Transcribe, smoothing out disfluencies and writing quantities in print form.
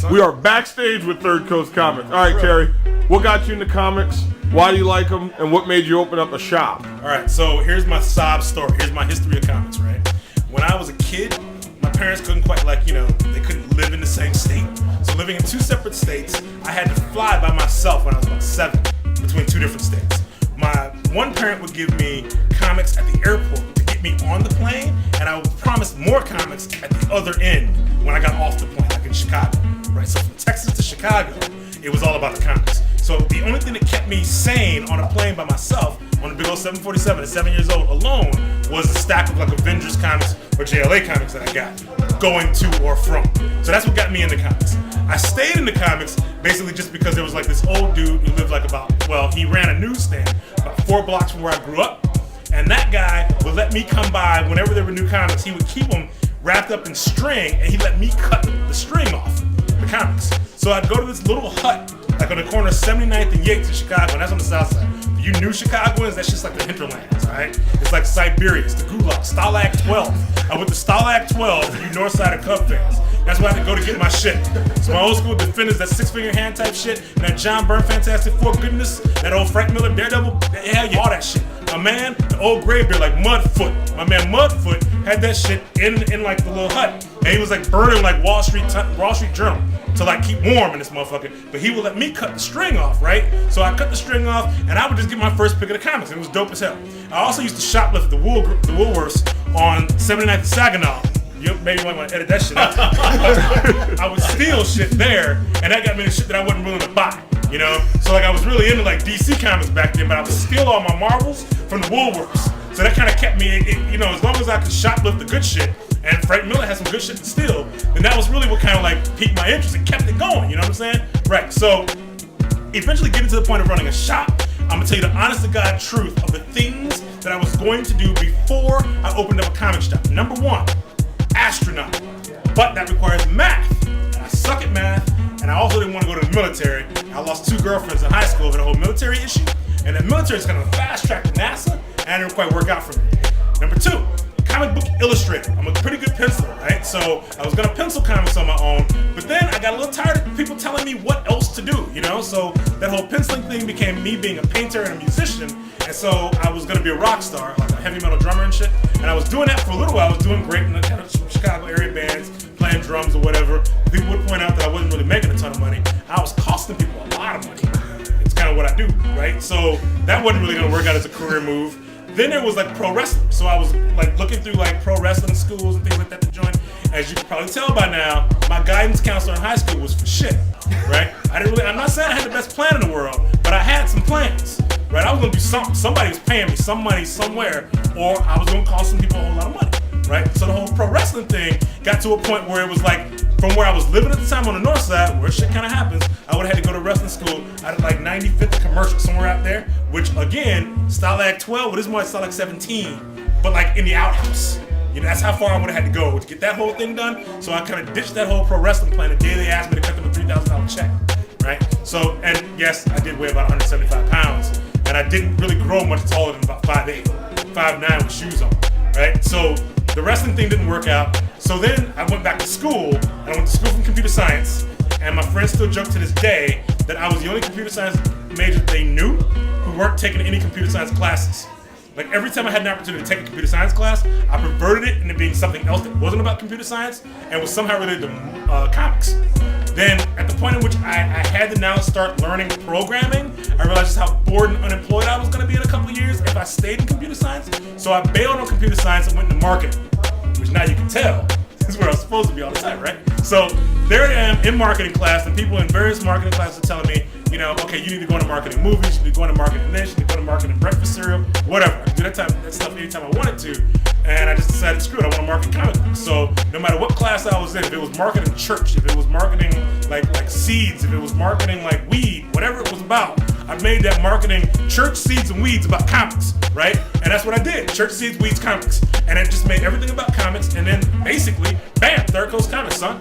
We are backstage with Third Coast Comics. All right, Terry, what got you into comics? Why do you like them? And what made you open up a shop? All right, so here's my sob story. Here's my history of comics, right? When I was a kid, my parents couldn't quite, they couldn't live in the same state. So living in two separate states, I had to fly by myself when I was about 7 between two different states. My one parent would give me comics at the airport to get me on the plane, and I would promise more comics at the other end when I got off the plane, like in Chicago, right? So from Texas to Chicago, it was all about the comics. So the only thing that kept me sane on a plane by myself on a big old 747 at 7 years old alone was a stack of Avengers comics or JLA comics that I got going to or from. So that's what got me into comics. I stayed in the comics basically just because there was this old dude who lived he ran a newsstand about 4 blocks from where I grew up. And that guy would let me come by whenever there were new comics. He would keep them wrapped up in string, and he let me cut the string off the comics. So I'd go to this little hut on the corner of 79th and Yates in Chicago, and that's on the south side. For you new Chicagoans, that's just like the hinterlands, all right? It's like Siberia, it's the Gulag, Stalag 12. I went to Stalag 12 for you north side of Cub fans. That's where I had to go to get my shit. So my old school Defenders, that 6-finger hand type shit, and that John Byrne Fantastic Four goodness, that old Frank Miller Daredevil, all that shit. My man, the old graybeard, like Mudfoot. My man Mudfoot had that shit in the little hut, and he was burning Wall Street Journal to keep warm in this motherfucker. But he would let me cut the string off, right? So I cut the string off, and I would just get my first pick of the comics. It was dope as hell. I also used to shoplift at the Woolworths on 79th and Saginaw. You maybe want to edit that shit out. I would steal shit there, and that got me the shit that I wasn't willing to buy. So I was really into DC comics back then, but I would steal all my Marvels from the Woolworths. So that kind of kept me, as long as I could shoplift the good shit, and Frank Miller had some good shit to steal, then that was really what kind of piqued my interest and kept it going. You know what I'm saying? Right. So eventually getting to the point of running a shop, I'm gonna tell you the honest to God truth of the things that I was going to do before I opened up a comic shop. Number 1, astronaut, but that requires math, and I suck at math. And I also didn't want to go to the military. I lost 2 girlfriends in high school over the whole military issue. And the military is kind of a fast track to NASA, and it didn't quite work out for me. Number 2, comic book illustrator. I'm a pretty good penciler, right? So I was gonna pencil comics on my own, but then I got a little tired of people telling me what else to do, So that whole penciling thing became me being a painter and a musician. And so I was gonna be a rock star, like a heavy metal drummer and shit. And I was doing that for a little while. I was doing great in the kind of Chicago area bands, playing drums or whatever. People would point out that I wasn't really making a ton of money. I was costing people a lot of money. It's kind of what I do, right? So that wasn't really gonna work out as a career move. Then there was pro wrestling. So I was looking through pro wrestling schools and things like that to join. As you can probably tell by now, my guidance counselor in high school was for shit, right? I'm not saying I had the best plan in the world, but I had some plans, right? I was gonna do something. Somebody was paying me some money somewhere, or I was gonna cost some people a whole lot of money, right? So the whole pro wrestling thing got to a point where it was from where I was living at the time on the north side, where shit kind of happens, I would have had to go to wrestling school at 95th Commercial, somewhere out there, which again, Stalag 12, but it's more like Stalag 17, but in the outhouse. That's how far I would have had to go to get that whole thing done. So I kind of ditched that whole pro wrestling plan the day they asked me to cut them a $3,000 check, right? So, and yes, I did weigh about 175 pounds, and I didn't really grow much taller than about 5'8", 5'9" with shoes on, right? So the wrestling thing didn't work out. So then I went back to school, and I went to school for computer science, and my friends still joke to this day that I was the only computer science major they knew who weren't taking any computer science classes. Every time I had an opportunity to take a computer science class, I perverted it into being something else that wasn't about computer science and was somehow related to comics. Then, at the point in which I had to now start learning programming, I realized just how bored and unemployed I was going to be in a couple of years if I stayed in computer science. So I bailed on computer science and went into marketing, which now you can tell is where I was supposed to be all the time, right? So there I am in marketing class, and people in various marketing classes are telling me, okay, you need to go into marketing movies, you need to go into marketing this, you need to go to marketing breakfast cereal, whatever. I could do that stuff anytime I wanted to, and I just decided, screw it, I want to market comic books. So no matter what class I was in, if it was marketing church, if it was marketing like seeds, if it was marketing weed, whatever it was about, I made that marketing church, seeds, and weeds about comics, right? And that's what I did, church, seeds, weeds, comics. And it just made everything about comics, and then basically, bam, Third Coast Comics, son.